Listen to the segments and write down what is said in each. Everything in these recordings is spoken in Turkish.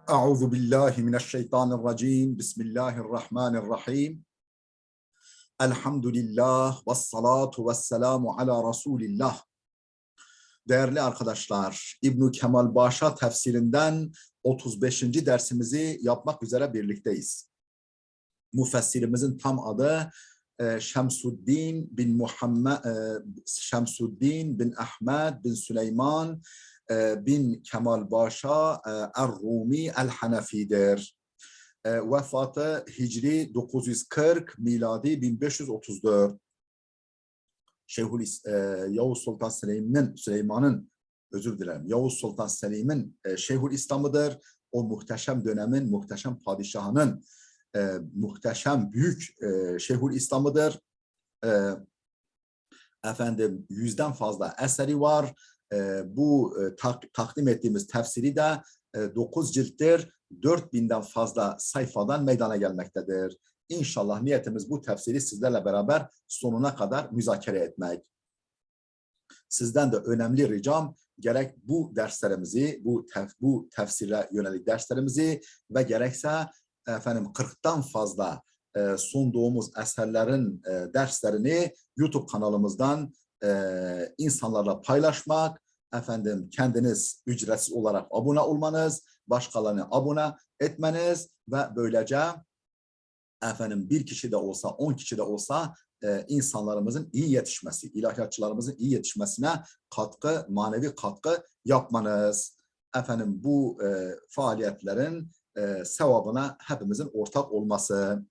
Euzu billahi mineşşeytanirracim. Bismillahirrahmanirrahim. Elhamdülillah ve salatu ve selamu ala Resulillah. Değerli arkadaşlar, İbn Kemal Başa tefsirinden 35. dersimizi yapmak üzere birlikteyiz. Müfessirimizin tam adı Şemsuddin bin Muhammed, Şemsuddin bin Ahmed bin Süleyman bin Kemal Başa Er-Rumi El-Hanefi'dir. Vefatı Hicri 940, miladi 1534. Yavuz Sultan Süleyman'ın Yavuz Sultan Selim'in Şeyhülislam'ıdır. O muhteşem dönemin muhteşem padişahının muhteşem büyük Şeyhülislam'ıdır. Efendim 100'den fazla eseri var. Bu takdim ettiğimiz tefsiri de 9 cilttir. 4000'den fazla sayfadan meydana gelmektedir. İnşallah niyetimiz bu tefsiri sizlerle beraber sonuna kadar müzakere etmek. Sizden de önemli ricam gerek bu derslerimizi, bu tefsire yönelik derslerimizi ve gerekse efendim 40'tan fazla sunduğumuz eserlerin derslerini YouTube kanalımızdan insanlarla paylaşmak, efendim kendiniz ücretsiz olarak abone olmanız, başkalarını abone etmeniz ve böylece efendim bir kişi de olsa, 10 kişi de olsa insanlarımızın iyi yetişmesi, ilahiyatçılarımızın iyi yetişmesine katkı, manevi katkı yapmanız. Efendim bu faaliyetlerin sevabına hepimizin ortak olması.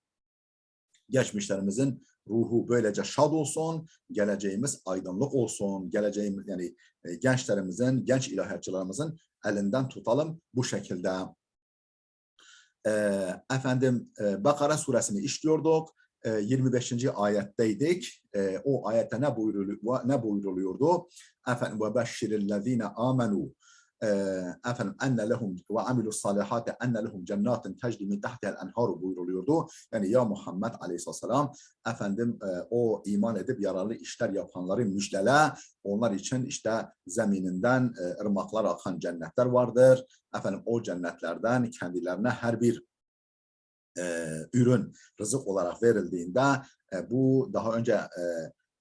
Geçmişlerimizin ruhu böylece şad olsun, geleceğimiz aydınlık olsun, geleceğimiz yani gençlerimizin, genç ilahiyatçılarımızın elinden tutalım bu şekilde. Efendim Bakara suresini işliyorduk. 25. ayetteydik. O ayette ne buyruluyordu? Efendim ve beşşirillezine amenu efendim enne lehum ve amilus salihati enne lehum cennetin tecri min tahtiha'l enharu buyruluyordu. Yani ya Muhammed Aleyhisselam efendim o iman edip yararlı işler yapanları müjdele. Onlar için işte zemininden ırmaklar akan cennetler vardır. Efendim o cennetlerden kendilerine her bir ürün rızık olarak verildiğinde bu daha önce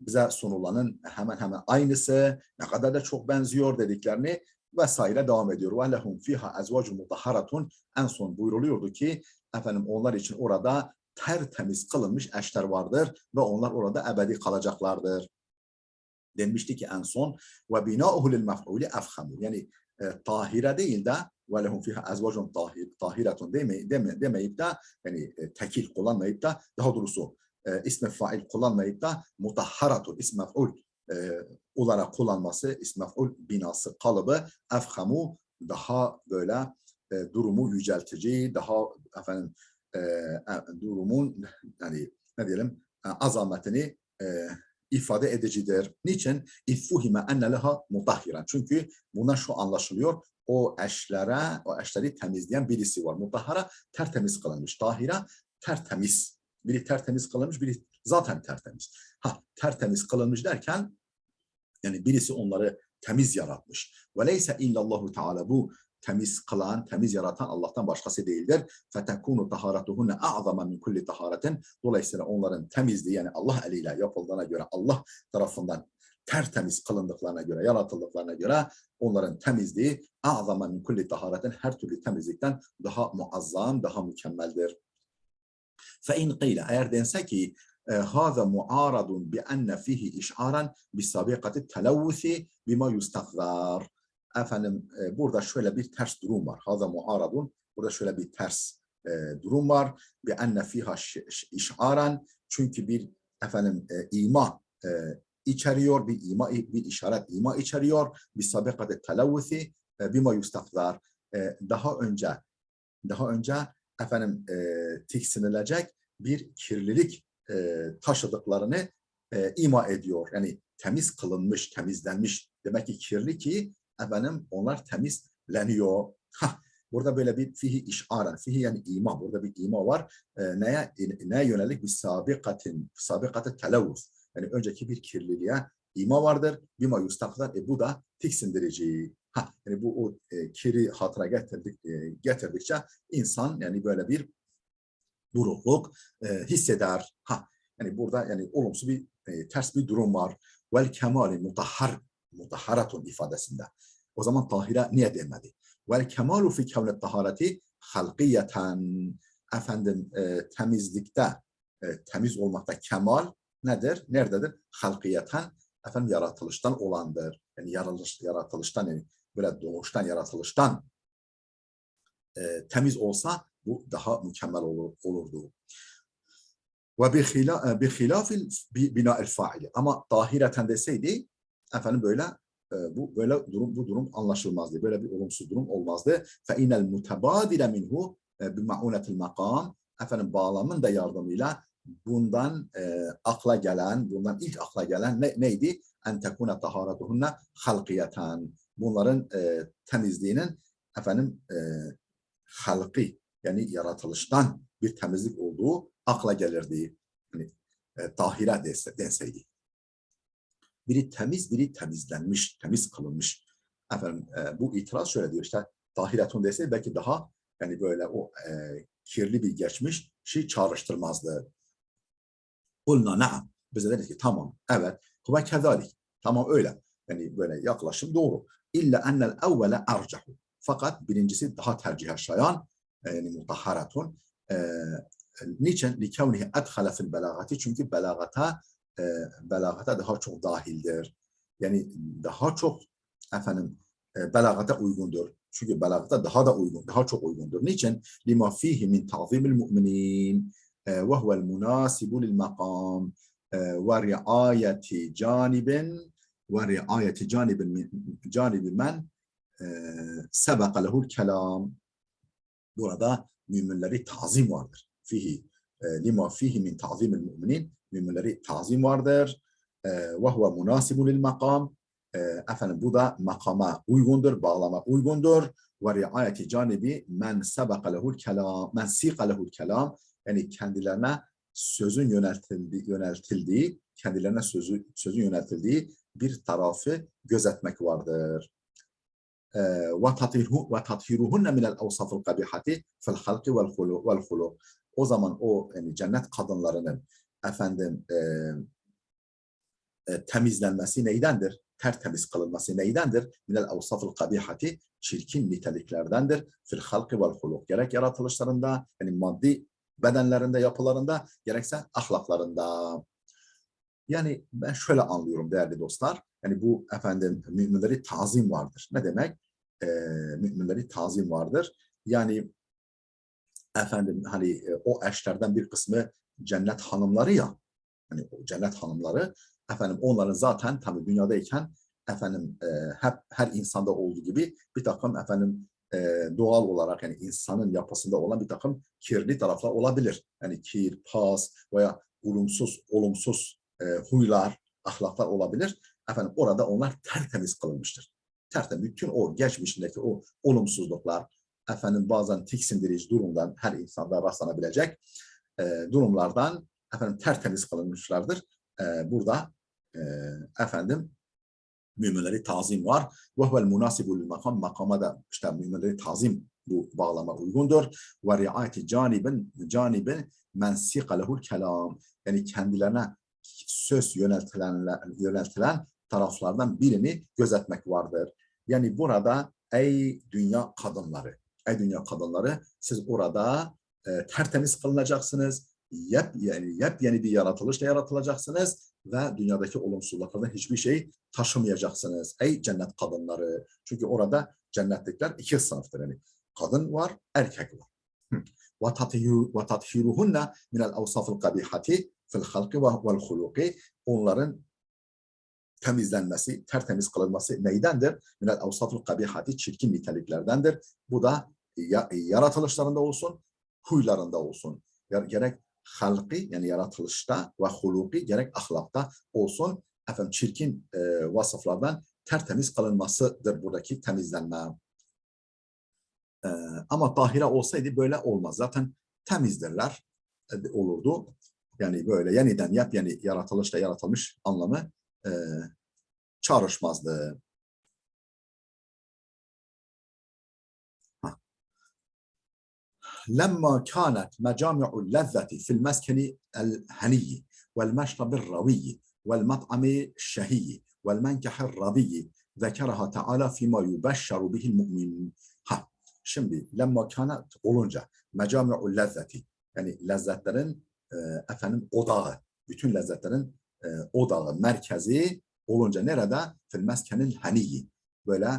bize sunulanın hemen hemen aynısı, ne kadar da çok benziyor dediklerini vesaire devam ediyor. Ve lehum fiha ezvacun mutahharatun, en son buyruluyordu ki efendim onlar için orada tertemiz kılınmış eşler vardır ve onlar orada ebedi kalacaklardır. Denmişti ki en son ve bina'uhu lil mef'uli efhamu, yani tahire değil de ve lehum fiha ezvacun tahiratun demeyip de yani tekil kullanmayıp da daha doğrusu ismi fail kullanmayıp da mutahharatun ismi mef'ul olarak kullanması, ismi mef'ul binası kalıbı efhamu daha böyle durumu yüceltici, daha efendim durumun yani ne diyelim azametini ifade edicidir. Niçin? İffuhime enne leha mutahhiran. Çünkü buna şu anlaşılıyor. O eşleri temizleyen birisi var. Mutahhara tertemiz kılınmış. Tahira tertemiz. Biri tertemiz kılınmış, biri zaten tertemiz. Tertemiz kılınmış derken yani birisi onları temiz yaratmış. Ve leyse illallahu teala, bu temiz kılan, temiz yaratan Allah'tan başkası değildir. فَتَكُونُ تَهَارَتُهُنَّ اَعْظَمًا مِنْ كُلِّ تَهَارَةٍ. Dolayısıyla onların temizliği, yani Allah eliyle yapıldığına göre, Allah tarafından tertemiz kılındıklarına göre, yaratıldıklarına göre onların temizliği اَعْظَمًا مِنْ كُلِّ تَهَارَةٍ, her türlü temizlikten daha muazzam, daha mükemmeldir. فَاِنْ قِيلَ, eğer dense ki هذا معارض بأن فيه إشعارا بسابقة التلوث بما يستقذر. Efendim burada şöyle bir ters durum var. Haza muaradun. Burada şöyle bir ters durum var. بأن فيها إشعارا, çünkü bir efendim ima içeriyor, bir işaret ima içeriyor. بسابقة التلوث بما يستقذر. Daha önce efendim tiksinilecek bir kirlilik taşıdıklarını ima ediyor. Yani temiz kılınmış, temizlenmiş. Demek ki kirli ki efendim onlar temizleniyor. Burada böyle bir fihi işaren, fihi yani ima. Burada bir ima var. Neye yönelik? Bir sabikatı televvüz. Yani önceki bir kirliliğe ima vardır. Bima yustaklar. Bu da tiksindirici. Yani bu o kiri hatıra getirdikçe insan yani böyle bir burukluk hisseder. Yani burada yani olumsuz bir ters bir durum var. Vel kemali mutahharatun ifadesinde. O zaman tahire niye demedi? Vel kemalu fi kevnet tahareti halkiyeten, efendim temizlikte temiz olmakta kemal nedir? Nerededir? Halkiyeten, efendim yaratılıştan olandır. Yani yaratılıştan, yani böyle doğuştan, yaratılıştan temiz olsa bu daha mükemmel olurdu. Ve bi hilafil bina'il faili. Ama tahireten deseydi efendim böyle bu durum anlaşılmazdı. Böyle bir olumsuz durum olmazdı. Fe inel mutebadile minhu bi ma'unetil makam, efendim bağlamın da yardımıyla bundan bundan ilk akla gelen neydi? En tekune taharatuhunne halkiyeten. Bunların temizliğinin efendim halkı, yani yaratılıştan bir temizlik olduğu akla gelirdi. Yani, tahire denseydi. Biri temiz, biri temizlenmiş, temiz kılınmış. Efendim bu itiraz şöyle diyor, işte tahiretun deseydi belki daha yani böyle o kirli bir geçmişi çağrıştırmazdı. Kulna na'am. Bize dedi ki tamam, evet. Huve kezalik. Tamam öyle. Yani böyle yaklaşım doğru. İlla ennel evvele ercahu. Fakat birincisi daha tercih şayan, yani mutahharatun. Niçin? Likevnihi edhale fil belagati. Çünkü belagata daha çok dahildir. Yani daha çok efendim belagata uygundur. Çünkü belagata daha da uygun, daha çok uygundur. Niçin? Lima fihi min ta'zimil mu'minin وهو المناسب للمقام ورعاية جانب من سبق له الكلام. Burada müminleri tazim vardır. Lima fihi min ta'zimil müminin, müminleri tazim vardır. Ve huve munasibun lil makam. Efendim bu da makama uygundur, bağlama uygundur. Ve riayeti canibi men sebeka lehul kelam, men sika lehul kelam. Yani kendilerine sözün yöneltildiği bir tarafı gözetmek vardır. وَتَطْهِرُهُنَّ مِنَ الْاَوْصَفِ الْقَبِحَةِ فِي الْخَلْقِ وَالْخُلُقِ. O zaman o yani cennet kadınlarının efendim temizlenmesi neydendir? Tertemiz kılınması neydendir? Minel avsafıl kabihati, çirkin niteliklerdendir. Fil halki vel huluk. Gerek yaratılışlarında, yani maddi bedenlerinde, yapılarında, gerekse ahlaklarında. Yani ben şöyle anlıyorum değerli dostlar. Yani bu efendim müminleri tazim vardır. Ne demek? Müminleri tazim vardır. Yani efendim hani o eşlerden bir kısmı cennet hanımları ya. Hani o cennet hanımları efendim onların zaten tabii dünyadayken efendim hep her insanda olduğu gibi bir takım efendim doğal olarak yani insanın yapısında olan bir takım kirli taraflar olabilir. Yani kir, pas veya olumsuz huylar, ahlaklar olabilir. Efendim orada onlar tertemiz kılınmıştır. Tertemiz. Bütün o geçmişindeki o olumsuzluklar, efendim bazen tiksindirici durumdan her insanda rastlanabilecek durumlardan efendim tertemiz kılınmışlardır. Burada efendim müminleri tazim var. Ve huvel munasibul makam, makama da işte müminleri tazim bu bağlama uygundur. Ve riayeti canibin men sika lehul kelam. Yani kendilerine söz yöneltilen taraflardan birini gözetmek vardır. Yani burada ey dünya kadınları siz orada tertemiz kılınacaksınız. Yepyeni bir yaratılışla yaratılacaksınız ve dünyadaki olumsuzluklardan hiçbir şey taşımayacaksınız. Ey cennet kadınları. Çünkü orada cennetlikler iki sınıftır. Yani kadın var, erkek var. وَتَطْهِرُهُنَّ مِنَ الْاَوْصَافِ الْقَبِحَةِ فِي الْخَلْقِ وَالْخُلُقِ. Onların temizlenmesi, tertemiz kılınması neydendir? Minel avsafil kabihati, çirkin niteliklerdendir. Bu da yaratılışlarında olsun, huylarında olsun. Gerek halkı yani yaratılışta ve huluki gerek ahlakta olsun. Efendim çirkin vasıflardan tertemiz kılınmasıdır buradaki temizlenme. Ama tahire olsaydı böyle olmaz. Zaten temizdirler olurdu. Yani böyle yeniden yepyeni yaratılışla yaratılmış anlamı çağrışmazdı. لما كانت مجامع اللذة في المسكن الهني والمشرب الروي والمطعم الشهي والمنكح الرضي ذكرها تعالى فيما يبشر به المؤمن. Şimdi lemma kana olunca mecami'ul lezzeti yani lezzetlerin odağı, bütün lezzetlerin odağı, merkezi olunca nerede? Fil meskenil haniyi. Böyle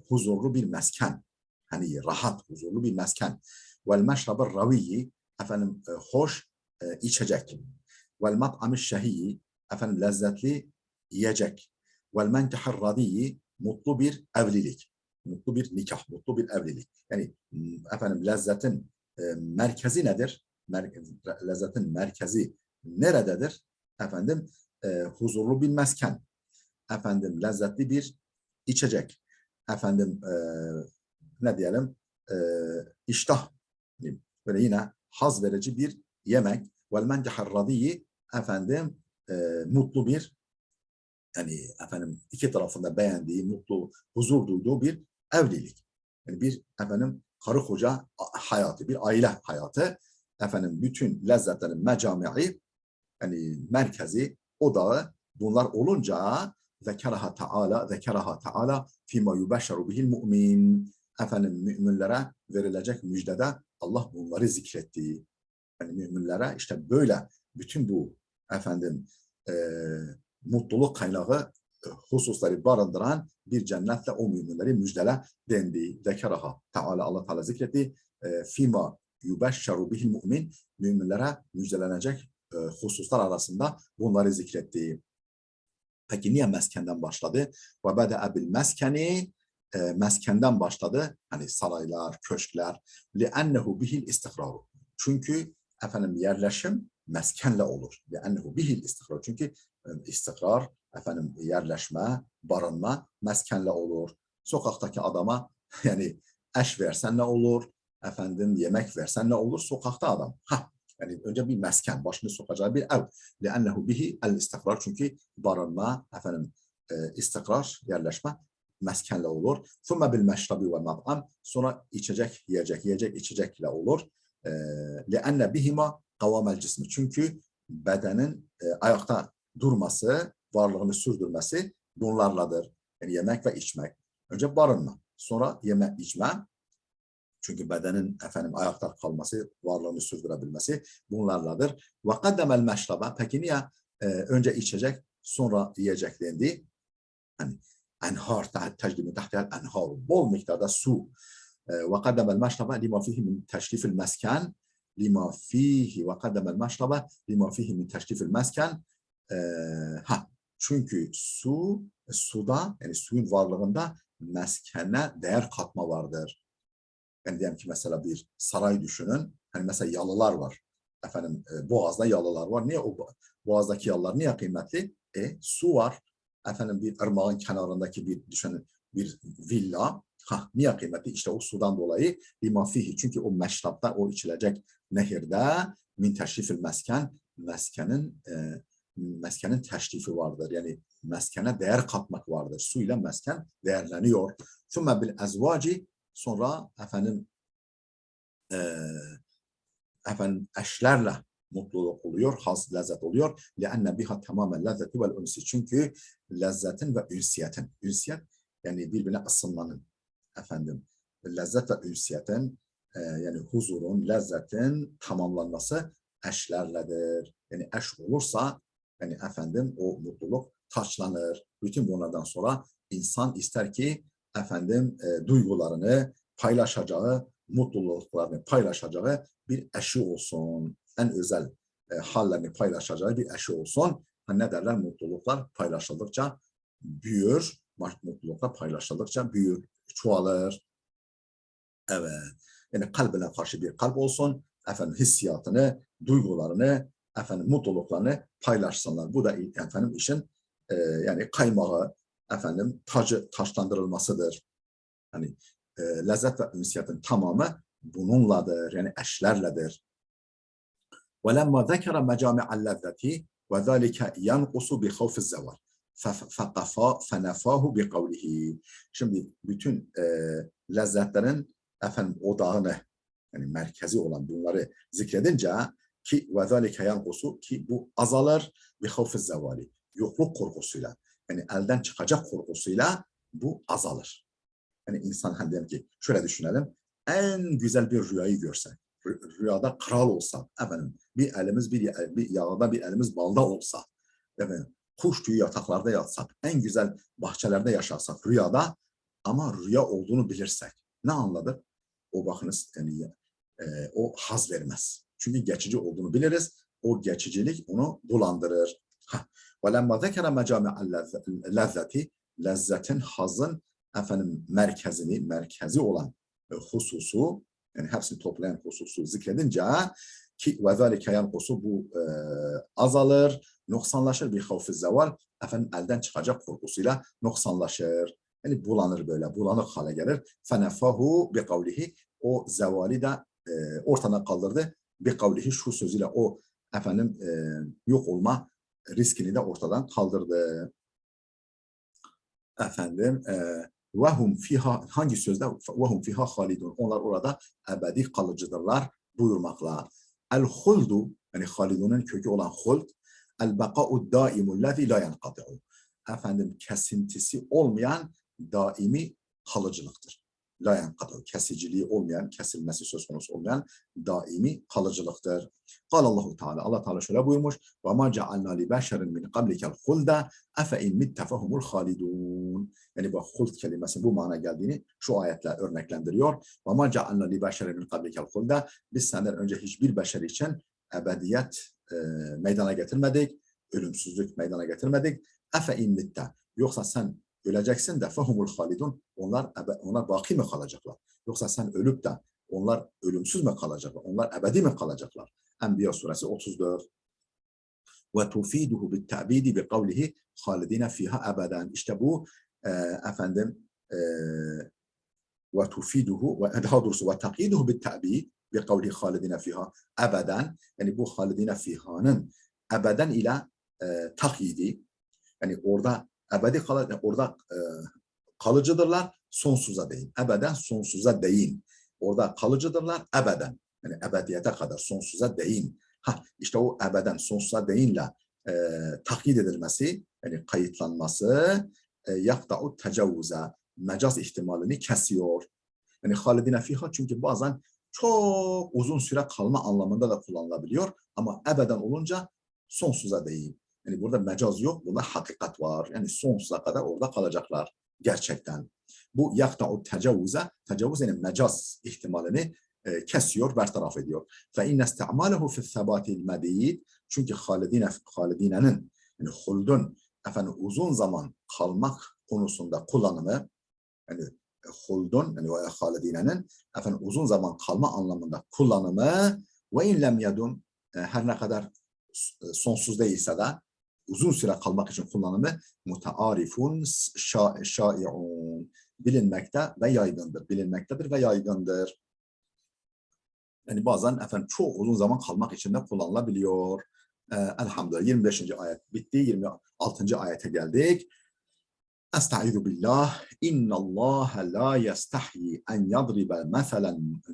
huzurlu bir mesken. Hani rahat, huzurlu bir mesken. Vel meşrabı raviyi hoş içecek. Vel mat'amı şehiyi lezzetli yiyecek. Vel menkehar radiyi mutlu bir evlilik. Mutlu bir nikah, mutlu bir evlilik. Yani lezzetin merkezi nedir? Lezzetin merkezi nerededir? Huzurlu bir mesken. Lezzetli bir içecek. Ne diyelim? İştah. Böyle yine haz verici bir yemek. Vel menkehar radiyi mutlu bir yani iki tarafında beğendiği, mutlu, huzur duyduğu bir evlilik. Yani bir karı koca hayatı, bir aile hayatı. Bütün lezzetlerin mecamii, yani merkezi, odağı bunlar olunca zekeraha Teala fîmâ yubeşşeru bihil mu'min. Müminlere verilecek müjdede Allah bunları zikretti. Yani müminlere işte böyle bütün bu mutluluk kaynağı hususları barındıran bir cennetle o müminleri müjdele dendi. Zekeraha Teala Allah Teala zikretti. Fîmâ yubeşşeru bihil mu'min. Müminlere müjdelenecek hususlar arasında bunları zikretti. Peki niye meskenden başladı? Ve bede'e bil meskeni meskenden başladı. Hani saraylar, köşkler. لِأَنَّهُ bihil istikraru. Çünkü yerleşim meskenle olur. لِأَنَّهُ bihil istikraru. Çünkü istikrar, yerleşme, barınma meskenle olur. Sokaktaki adama yani eş versen ne olur? Yemek versen ne olur? Sokakta adam. Yani önce bir mesken, başını sokacağı bir ev. لِأَنَّهُ bihi el-istikrar. Çünkü barınma, istikrar, yerleşme meskenle olur. ثُمَّ بِالْمَشْرَبِ وَالْمَطْعَمِ. Sonra içecek, yiyecek, içecekle olur. لِأَنَّ بِهِمَا قَوَامَ الْجِسْمِ. Çünkü bedenin ayakta durması, varlığını sürdürmesi bunlarladır. Yani yemek ve içmek. Önce barınma, sonra yeme, içme. Çünkü bedenin ayakta kalması, varlığını sürdürebilmesi bunlarladır. وَقَدَّمَ الْمَشْرَبَ. Peki niye önce içecek, sonra yiyecek dendi? Hani enhar, tecrübe tahtiyel enhar, bol miktarda su. وَقَدَّمَ الْمَشْرَبَ لِمَا فِيهِ مِنْ تَشْرِيفِ الْمَسْكَنِ لِمَا فِيهِ وَقَدَّمَ الْمَشْرَبَ لِمَا فِيهِ مِنْ تَشْرِيفِ الْمَسْكَنِ. Çünkü suda yani suyun varlığında meskene değer katma vardır. Yani diyelim ki mesela bir saray düşünün. Hani mesela yalılar var. Boğaz'da yalılar var. Niye o Boğaz'daki yalılar niye kıymetli? Su var. Bir ırmağın kenarındaki bir düşünün bir villa. Niye kıymetli? İşte o sudan dolayı lima fihi. Çünkü o meşrapta, o içilecek nehirde min teşrifil mesken, meskenin teşrifi vardır. Yani meskene değer katmak vardır. Su ile mesken değerleniyor. Thumme bil ezvaci. Sonra eşlerle mutluluk oluyor, haz, lezzet oluyor. لِأَنَّ بِهَا تَمَامَ lezzeti vel unsi. Çünkü lezzetin ve ünsiyetin. Ünsiyet yani birbirine ısınmanın. Lezzet ve ünsiyetin yani huzurun, lezzetin tamamlanması eşlerledir. Yani eş olursa yani o mutluluk taçlanır. Bütün bunlardan sonra insan ister ki duygularını paylaşacağı, mutluluklarını paylaşacağı bir eşi olsun. En özel hallerini paylaşacağı bir eşi olsun. Ne derler? Mutluluklar paylaşıldıkça büyür. Mutluluklar paylaşıldıkça büyür, çoğalır. Evet. Yani kalbine karşı bir kalp olsun. Hissiyatını, duygularını, mutluluklarını paylaşsınlar. Bu da işin yani kaymağı, tacı taşlandırılmasıdır. Hani lezzet ve ünsiyetin tamamı bununladır. Yani eşlerledir. وَلَمَّا ذَكَرَ مَجَامِعَ اللَّذَّةِ وَذَٰلِكَ يَنْقُصُ بِخَوْفِ الزَّوَالِ فَنَفَاهُ بِقَوْلِهِ. Şimdi bütün lezzetlerin odağını yani merkezi olan bunları zikredince ki ve zalike yanqusu ki bu azalır bi havfiz zevali. Yokluk korkusuyla yani elden çıkacak korkusuyla bu azalır. Yani insan hani diyelim ki şöyle düşünelim. En güzel bir rüyayı görsek, rüyada kral olsa, efendim bir elimiz bir yağda bir elimiz balda olsa, efendim kuş tüyü yataklarda yatsak, en güzel bahçelerde yaşarsak rüyada ama rüya olduğunu bilirsek ne anladık? O bakınız yani o haz vermez. Çünkü geçici olduğunu biliriz. O geçicilik onu bulandırır. وَلَمَّا ذَكَرَ مَجَامِعَ اللَّذَّةِ lezzetin, hazın efendim merkezi olan hususu, yani hepsini toplayan hususu zikredince ki ve zâlike yanqusu bu azalır, noksanlaşır bir havfi zeval, efendim elden çıkacak korkusuyla noksanlaşır. Yani bulanır böyle, bulanık hale gelir. Fenefahu bi kavlihi, o zevali de ortadan kaldırdı. Bi kavlihi, şu sözüyle o efendim yok olma riskini de ortadan kaldırdı. Efendim vehum fiha, hangi sözde vehum fiha halidun, onlar orada ebedi kalıcıdırlar buyurmakla. El huldu, yani halidunun kökü olan huld, el beka'u daimu lezi la yenkati'u, efendim kesintisi olmayan daimi kalıcılıktır. La yenkati'u, kesiciliği olmayan, kesilmesi söz konusu olmayan daimi kalıcılıktır. Allahu Teala, Allah Teala şöyle buyurmuş: ve ma cealna li beşerin min qablikel hulda efe in mitte fehumul halidun. Yani bu huld kelimesi bu mana geldiğini şu ayetle örneklendiriyor. Ve ma cealna li beşerin min qablikel hulda, biz senden önce hiçbir beşer için ebediyet meydana getirmedik, ölümsüzlük meydana getirmedik. Efe in mitte, yoksa sen öleceksin de fehumul halidun, onlar baki mi kalacaklar? Yoksa sen ölüp de onlar ölümsüz mü kalacaklar? Onlar ebedi mi kalacaklar? Enbiya suresi 34. Ve tufiduhu bit ta'bidi bi kavlihi halidine fiha ebeden. İşte bu efendim ve tufiduhu ve daha doğrusu ve taqiduhu bit ta'bid bi kavlihi halidine fiha ebeden. Yani bu halidine fiha'nın ebeden ile takyidi, yani orada ebedi orada kalıcıdırlar, sonsuza değin. Ebeden sonsuza değin. Orada kalıcıdırlar ebeden. Yani ebediyete kadar sonsuza değin. İşte o ebeden sonsuza değinle takyit edilmesi, yani kayıtlanması yakta'u tecavüze, mecaz ihtimalini kesiyor. Yani halidine fiha, çünkü bazen çok uzun süre kalma anlamında da kullanılabiliyor. Ama ebeden olunca sonsuza değil. Yani burada mecaz yok, burada hakikat var. Yani sonsuza kadar orada kalacaklar gerçekten. Bu yakta'u tecavüze, tecavüz yani mecaz ihtimalini kesiyor, bertaraf ediyor. Fe inne isti'malehu fi's-sebatil medid, çünkü halidinenin, yani huldun efendim uzun zaman kalmak konusunda kullanımı, yani huldun yani halidinenin efendim uzun zaman kalma anlamında kullanımı ve in lem yedum, her ne kadar sonsuz değilse de uzun süre kalmak için kullanımı mutearifun şai'un, bilinmekte ve yaygındır. Bilinmektedir ve yaygındır. Yani bazen efendim çok uzun zaman kalmak için de kullanılabiliyor. Elhamdülillah 25. ayet bitti. 26. ayete geldik. Estaizu billah. İnnallâhe la yestahyi en yadribe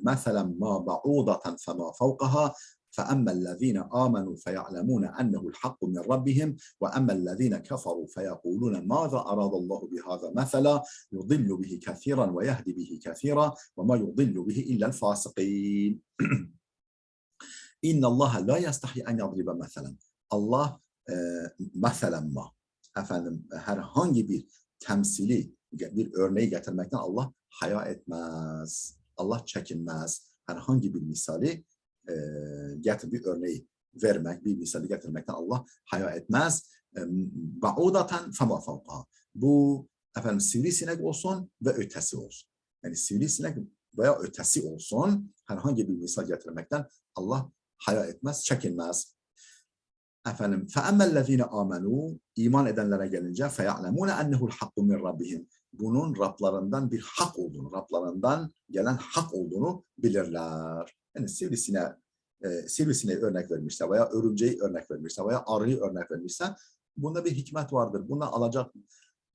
meselen ma ba'udaten fema fevkaha. فأما الذين آمنوا فيعلمون أنه الحق من ربهم وأما الذين كفروا فيقولون ماذا أراد الله بهذا مثلا يضل به كثيرا ويهدي به كثيرا وما يضل به إلا الفاسقين. إن الله لا يستحي أن يضرب مثلا. Allah meselen ma, efendim herhangi bir temsili bir örneği getirmekten Allah haya etmez. Allah çekinmez. Herhangi bir misali bir örneği vermek, bir misali getirmekten Allah haya etmez. Ba'udaten fema fevkaha. Bu efendim sivrisinek olsun ve ötesi olsun. Yani sivrisinek veya ötesi olsun, herhangi bir misal getirmekten Allah haya etmez, çekinmez. Efendim fe'emmellezine amenu, iman edenlere gelince fe'ya'lemune ennehu'l hakku min rabbihim, bunun Rablarından bir hak olduğunu, Rablarından gelen hak olduğunu bilirler. Yani sivrisineği örnek vermişse veya örümceği örnek vermişse veya arıyı örnek vermişse bunda bir hikmet vardır. Buna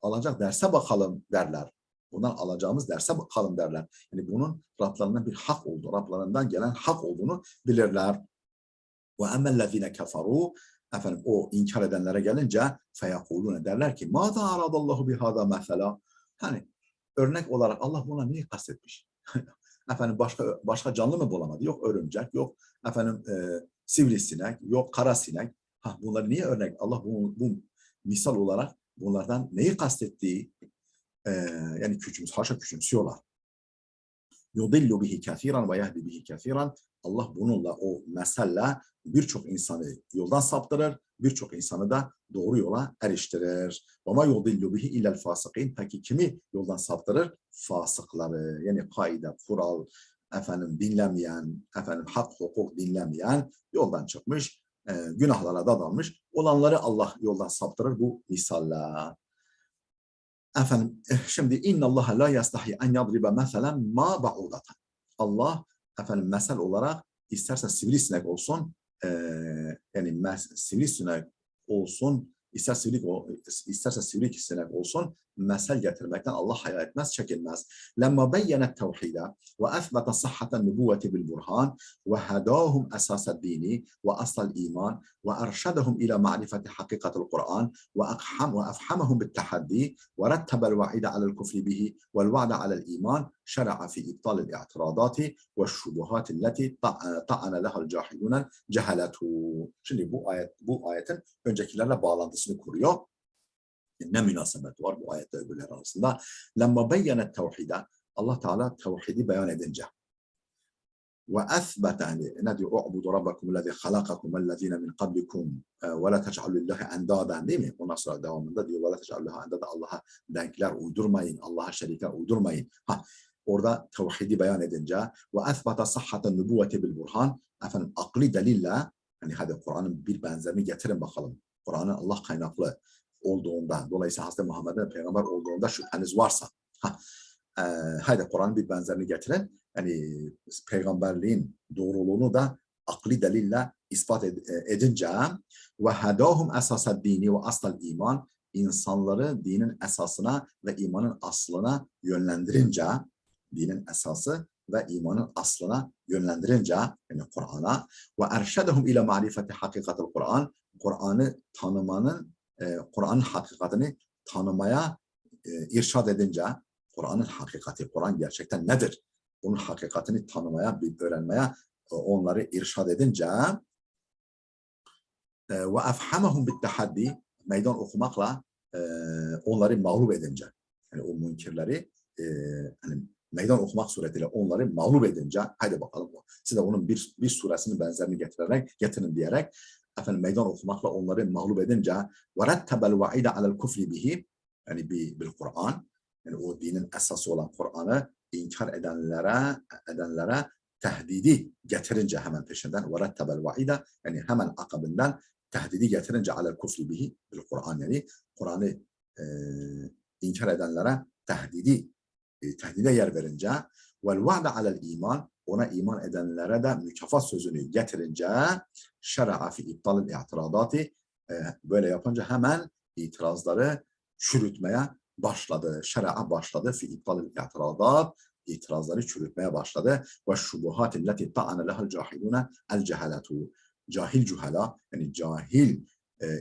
alacak derse bakalım derler. Bundan alacağımız derse bakalım derler. Yani bunun Rablarından bir hak olduğu, Rablarından gelen hak olduğunu bilirler. Ve emmellezine keferu, efendim o inkar edenlere gelince feyekulune derler ki mâzâ aradallahu bihâzâ mesela. Hani örnek olarak Allah buna neyi kastetmiş? Efendim başka canlı mı bulamadı? Yok örümcek, yok efendim sivrisinek, yok kara sinek. Ha, bunları niye örnek? Allah bu misal olarak bunlardan neyi kastettiği yani haşa küçümsüyorlar. Yudillu bihi kesiran ve yehdi bihi kesiran. Allah bununla o meselle birçok insanı yoldan saptırır, birçok insanı da doğru yola eriştirir. Ve ma yudillu bihi illel fasıkîn. Peki kimi yoldan saptırır? Fasıkları. Yani kaide, kural, efendim dinlemeyen, efendim hak, hukuk dinlemeyen, yoldan çıkmış, günahlara dadanmış olanları Allah yoldan saptırır bu misalla. Efendim şimdi innallaha la yastahi en yadribe meselen ma ba'udatan. Allah efendim mesel olarak isterse sivrisinek olsun yani sivrisinek olsun isterse sivrisinek olsun mesel getirmekten Allah haya etmez, çekinmez. Lemma beyyenet tevhide ve athbata sahhaten nübüvveti bil burhan ve hedahum esased dini ve aslal iman ve erşedahum ila ma'rifeti hakikatul Kur'an وأفحمهم بالتحدي ورتب الوعيد على الكفر به والوعد على الإيمان شرع في إبطال الاعتراضات والشبهات التي طعن لها الجاحدون cehalatu. Şimdi bu ayetin öncekilerle bağlantısını kuruyor. Ne münasebet var bu ayette öbürler arasında? Lemma beyyenet tevhide, Allah Teala tevhidi beyan edince ve esbete, ne diyor? U'budu rabbakum lezi halakakum vellezine min qablikum ve la tec'alu lillahi endaden, değil mi? Ondan sonra devamında diyor ve la tec'alu lillahi endaden, Allah'a denkler uydurmayın, Allah'a şerikler uydurmayın. Orada tevhidi beyan edince ve esbete sahhaten nübüvveti bil burhan, efendim akli delille, hani hadi Kur'an'ın bir benzerini getirin bakalım. Kur'an'ın Allah kaynaklı olduğunda, dolayısıyla Hazreti Muhammed'in peygamber olduğunda şüpheniz varsa, haydi Kur'an'ın bir benzerini getirin. Yani peygamberliğin doğruluğunu da akli delille ispat edince ve hedahum esasad dini ve asal iman, insanları dinin esasına ve imanın aslına yönlendirince, dinin esası ve imanın aslına yönlendirince, yani Kur'an'a ve erşedahum ile marifeti hakikatul Kur'an, Kur'an'ı tanımanın, Kur'an'ın hakikatini tanımaya irşad edince, Kur'an'ın hakikati, Kur'an gerçekten nedir? Bunun hakikatini tanımaya, öğrenmeye onları irşad edince ve efhamehum bittehaddi, meydan okumakla onları mağlup edince, yani o münkirleri hani meydan okumak suretiyle onları mağlup edince, haydi bakalım size onun bir suresinin benzerini getirin diyerek efendim meydan okumakla onları mağlup edince ve rettebel vaide alel kufri bihi, yani bil Kur'an, yani o dinin esası olan Kur'an'ı inkar edenlere tehdidi getirince hemen peşinden ve rettebel vaide, yani hemen akabından tehdidi getirince alel kufri bihi bil Kur'an, yani Kur'an'ı inkar edenlere tehdide yer verince vel va'de alel iman, ona iman edenlere de mükafat sözünü getirince şer'a fi iptalil i'tiradati, böyle yapınca hemen itirazları çürütmeye başladı. Şer'a başladı fi iptalil i'tiradat, itirazları çürütmeye başladı. Ve şubuhat illeti ta'ane lehal cahilune el cehalatu, cahil cuhala, yani cahil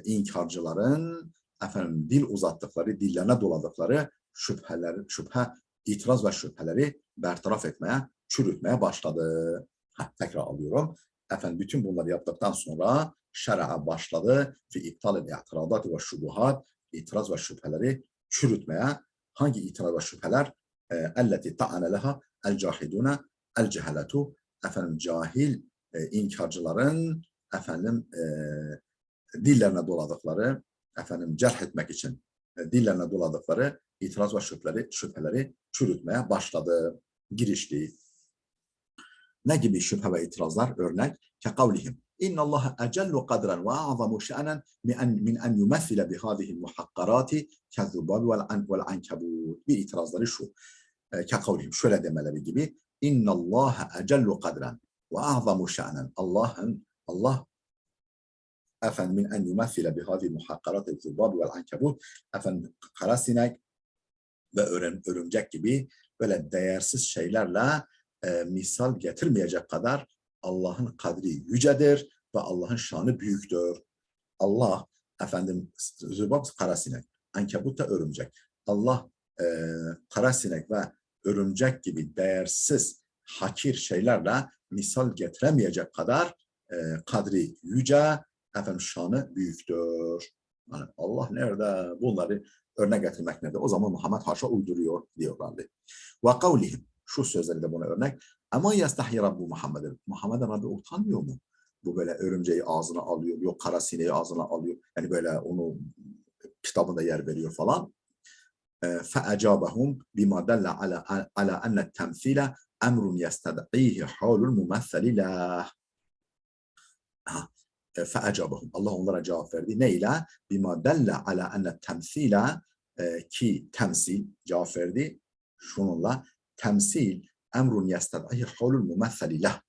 inkarcıların efendim dil uzattıkları, dillerine doladıkları şüphe, itiraz ve şüpheleri bertaraf etmeye, çürütmeye başladı. Tekrar alıyorum. Efendim bütün bunları yaptıktan sonra şer'a başladı. Fi iptal-i i'tiradat ve şubuhat, itiraz ve şüpheleri çürütmeye. Hangi itiraz ve şüpheler? Elleti ta'ane leha el cahidune el cehaletu, efendim cahil inkarcıların efendim dillerine doladıkları, efendim cerh etmek için dillerine doladıkları itiraz ve şüpheleri çürütmeye başladı. Girişli. Ne gibi şüphe ve itirazlar? Örnek, kekavlihim. İnna Allah ecellu kadran ve a'zamu şa'nen min en yumethile bihadihi muhakkarati kezzubab vel ankebut. Bir itirazları şu. Kekavlihim, şöyle demeleri gibi. İnna Allah ecellu kadran ve a'zamu şa'nen. Allah efendim min en yumethile bihadihi muhakkarati kezzubab vel ankebut. Efendim karasinek ve örümcek gibi böyle değersiz şeylerle misal getirmeyecek kadar Allah'ın kadri yücedir ve Allah'ın şanı büyüktür. Allah, efendim, zübab karasinek, ankebut da örümcek. Allah karasinek ve örümcek gibi değersiz, hakir şeylerle misal getiremeyecek kadar kadri yüce, efendim şanı büyüktür. Yani Allah nerede bunları örnek getirmek nerede? O zaman Muhammed haşa uyduruyor diyorlardı. Ve kavlihim, şu sözleri de buna örnek. Ama yastahi Rabbu Muhammed'in. Muhammed'in Rabbi utanmıyor mu? Bu böyle örümceği ağzına alıyor, yok kara sineği ağzına alıyor. Yani böyle onu kitabında yer veriyor falan. فَاَجَابَهُمْ بِمَا دَلَّ عَلَى أَنَّ التَّمْثِيلَ اَمْرٌ يَسْتَدْعِيهِ حَوْلُ الْمُمَثَّلِ لَهِ. فَاَجَابَهُمْ. Allah onlara cevap verdi. Neyle? بِمَا دَلَّ عَلَى أَنَّ التَّمْثِيلَ, ki temsil, cevap verdi. Şununla, temsil emrun yested'ihi havlul mumethali leh.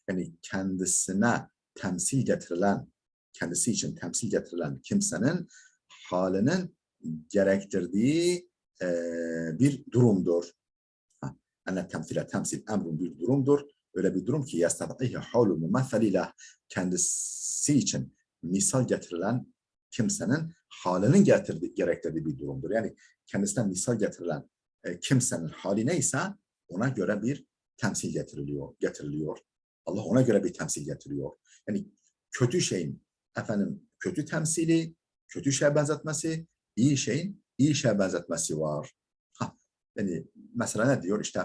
Yani kendisine temsil getirilen, kendisi için temsil getirilen kimsenin halinin gerektirdiği bir durumdur. Enne temsile temsil emrun bir durumdur. Öyle bir durum ki yested'ihi havlul mumethali leh. Kendisi için misal getirilen kimsenin halinin gerektirdiği bir durumdur. Yani kendisinden misal getirilen kimsenin hali neyse ona göre bir temsil getiriliyor. Allah ona göre bir temsil getiriyor. Yani kötü şeyin kötü temsili, kötü şeye benzetmesi, iyi şeyin iyi şeye benzetmesi var. Yani mesela ne diyor? İşte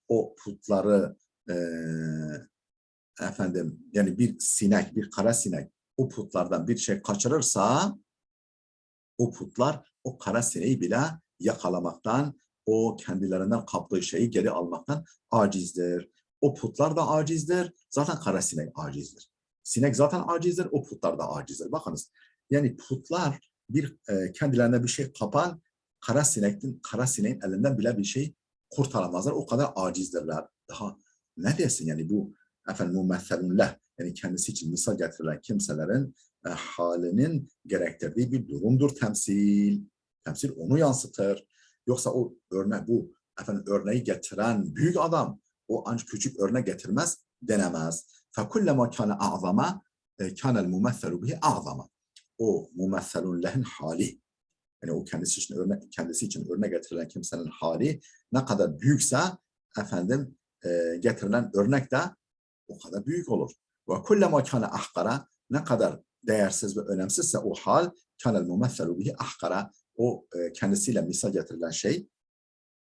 o putları yani bir sinek, bir kara sinek o putlardan bir şey kaçırırsa o putlar o kara sineği bile yakalamaktan, o kendilerinden kaptığı şeyi geri almaktan acizdir. O putlar da acizdir. Zaten kara sinek acizdir. Sinek zaten acizdir. O putlar da acizdir. Bakınız. Yani putlar kendilerine bir şey kapan kara sineğin elinden bile bir şey kurtaramazlar. O kadar acizdirler. Daha ne desin yani bu mumesselunleh, yani kendisi için misal getirilen kimselerin halinin gerektirdiği bir durumdur temsil. Temsil onu yansıtır. Yoksa o örneği getiren büyük adam o ancak küçük örnek getirmez denemez. فَكُلَّمَا كَانَ أَعْظَمَ كَانَ الْمُمَثَّلُ بِهِ أَعْظَمَ. O mumesselun lehin hali. Yani o kendisi için örnek getirilen kimsenin hali ne kadar büyükse getirilen örnek de o kadar büyük olur. Ve kullama kana ahkara, ne kadar değersiz ve önemsizse o hal, kanel mumesselu bihi ahkara, o kendisiyle misal getirilen şey,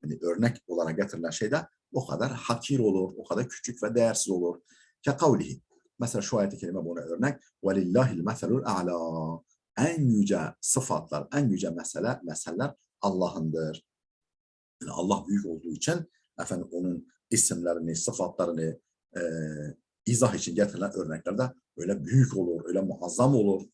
yani örnek olarak getirilen şey de o kadar hakir olur, o kadar küçük ve değersiz olur. Ke kavlihi. Mesela şu ayet-i kerime buna örnek. وَلِلَّهِ الْمَثَلُ الْاَعْلَى. En yüce sıfatlar, en yüce meseller Allah'ındır. Yani Allah büyük olduğu için onun isimlerini, sıfatlarını izah için getirilen örneklerde öyle büyük olur, öyle muazzam olur.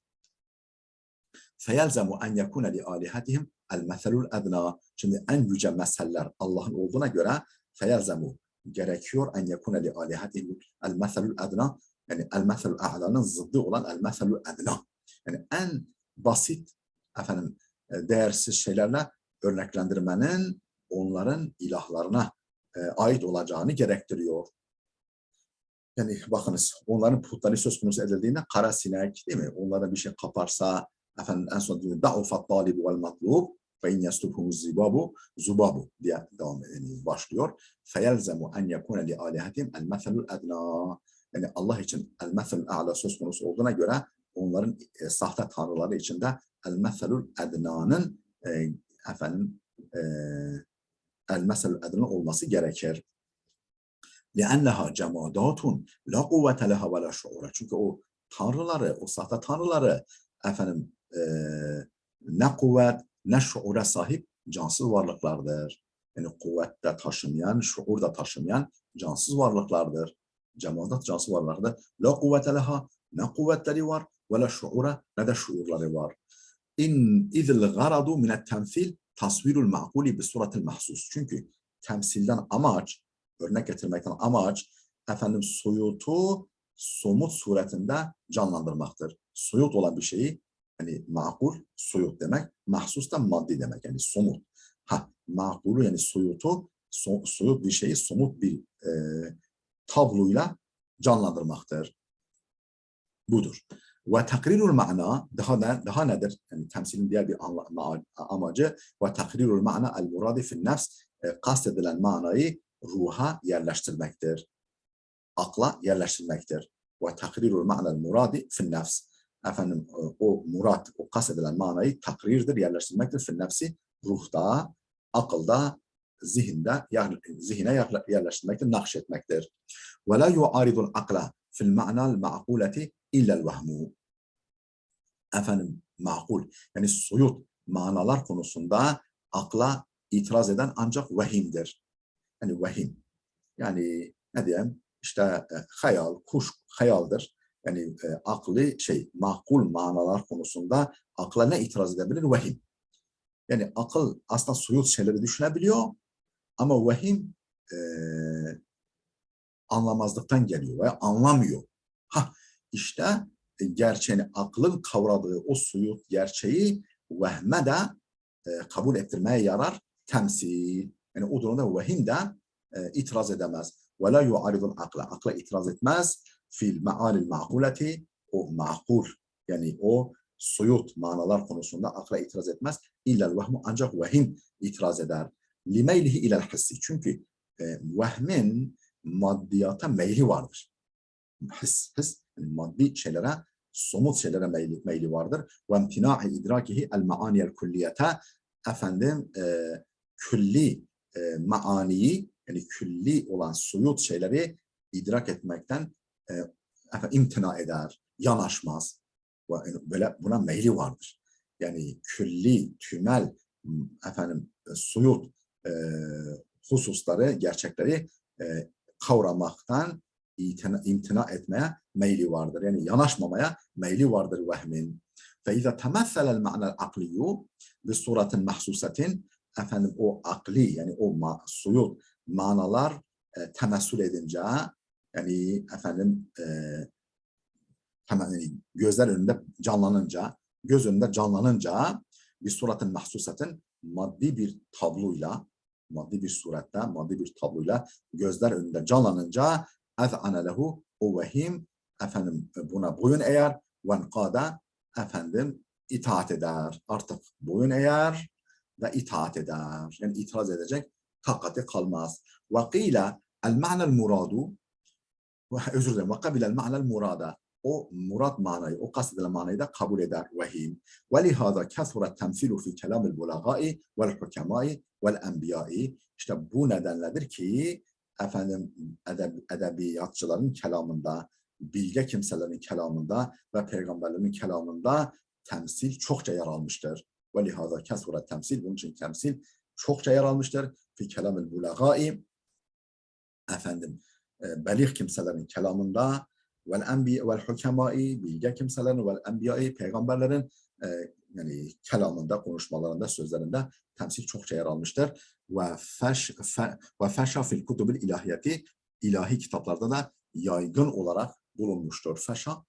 فَيَلْزَمُ اَنْ يَكُونَ لِآلِهَتِهِمْ الْمَثَلُ الْاَدْنَى. Şimdi en yüce meseller Allah'ın olduğuna göre فَيَلْزَمُ gerekiyor en yekune li alihatihim el meselul adna, yani el meselul a'la'nın zıddı olan el meselul adna. Yani en basit değersiz şeylerle örneklendirmenin onların ilahlarına ait olacağını gerektiriyor. Yani bakınız onların putları söz konusu edildiğinde kara sinek değil mi? Onlara bir şey kaparsa en son diyor da'ufat talibu vel matlub ve in yastubhum zubabu diye başlıyor. Feyelzemu en yekune li alihatim el meselul adna. Yani Allah için el meselul a'la söz konusu olduğuna göre onların sahte tanrıları içinde el meselul adna'nın el meselul adna olması gerekir. لِأَنَّهَا جَمَادَاتٌ لَا قُوَّةَ لَهَا وَلَا شُعُورَ. Çünkü o tanrıları, o sahte tanrıları ne kuvvet ne şuura sahip cansız varlıklardır. Yani kuvvette taşımayan, şuur da taşımayan cansız varlıklardır. Cemaat cansız varlıklardır. La kuvvete leha, ne kuvvetleri var ve la şuura ne de şuurları var. İzil garadu minet temsil tasvirul ma'kuli bi suratil mahsus. Çünkü temsilden amaç, örnek getirmekten amaç soyutu somut suretinde canlandırmaktır. Soyut olan bir şeyi, yani makul soyut demek, mahsus da maddi demek, yani somut. makulu yani soyutu, soyut bir şeyi somut bir tabloyla canlandırmaktır. Budur. Ve takrirul ma'na daha nedir? Yani temsilin diğer bir amacı ve takrirul ma'na el muradi fil nefs kastedilen manayı ruha yerleştirmektir. Akla yerleştirmektir. Ve takrirul ma'na el muradi fil nefs. Efendim o murat, o kastedilen manayı takrirdir, yerleştirmektir. Fil nefsi ruhta, akılda, zihine yerleştirmektir, nakşetmektir. Ve la yu'aridul akla fil ma'na'l ma'kuleti illa'l vehmu. Efendim makul yani soyut manalar konusunda akla itiraz eden ancak vehimdir. Yani vehim. Yani ne diyeyim işte hayal, hayaldir. Yani aklı makul manalar konusunda akla ne itiraz edebilir? Vehim. Yani akıl aslında soyut şeyleri düşünebiliyor ama vehim e, anlamazlıktan geliyor ve anlamıyor. İşte gerçeğini aklın kavradığı o soyut gerçeği vehme de kabul ettirmeye yarar temsil. Yani o durumda vehim de itiraz edemez. Ve la yu'aridul akla. Akla itiraz etmez. Fil me'alil ma'kuleti o makul yani o soyut manalar konusunda akla itiraz etmez. İllel vehmu ancak vehim itiraz eder. Limeylihi ilel hissi. Çünkü vehmin maddiyata meyli vardır. His yani maddi şeylere, somut şeylere meyli vardır. Ve imtina'i idrakihi el maaniyel kulliyete efendim külli maaniyi yani külli olan soyut şeyleri idrak etmekten imtina eder, yanaşmaz. Böyle buna meyli vardır. Yani külli, tümel efendim soyut hususları, gerçekleri kavramaktan imtina etmeye meyli vardır. Yani yanaşmamaya meyli vardır vehmin. فَاِذَا تَمَثَّلَ الْمَعْنَى الْعَقْلِيُّ بِصُورَةٍ مَحْسُوسَةٍ efendim o akli yani o soyut manalar temessül edince yani efendim hemen yani gözler önünde canlanınca, göz önünde canlanınca bir suratın mahsusatin maddi bir tabloyla, maddi bir surette, maddi bir tabloyla gözler önünde canlanınca ez'ane lehu o vehim efendim buna boyun eğer ve nkada efendim itaat eder. Artık boyun eğer ve itaat eder. Yani itiraz edecek takati kalmaz. Ve kıyla el ma'nel muradu özür dilerim. Ve kabilel ma'nel murada o murat manayı, o kastedilen manayı da kabul eder vehim. Ve lihaza kethura temsilu fi kelamil bulagai vel hukemai vel enbiyai. İşte bu nedenledir ki efendim edebiyatçıların kelamında, bilge kimselerin kelamında ve peygamberlerin kelamında temsil çokça yer almıştır. Ve lihaza kethura temsil, bunun için temsil çokça yer almıştır. Fi kelamil bulagai efendim belih kimselerin kelamında vel enbiya vel hukemai bilge kimselerin vel enbiyai peygamberlerin yani kelamında, konuşmalarında, sözlerinde temsil çokça yer almıştır. Ve feşa fil kutubil ilahiyeti ilahi kitaplarda da yaygın olarak bulunmuştur. Feşa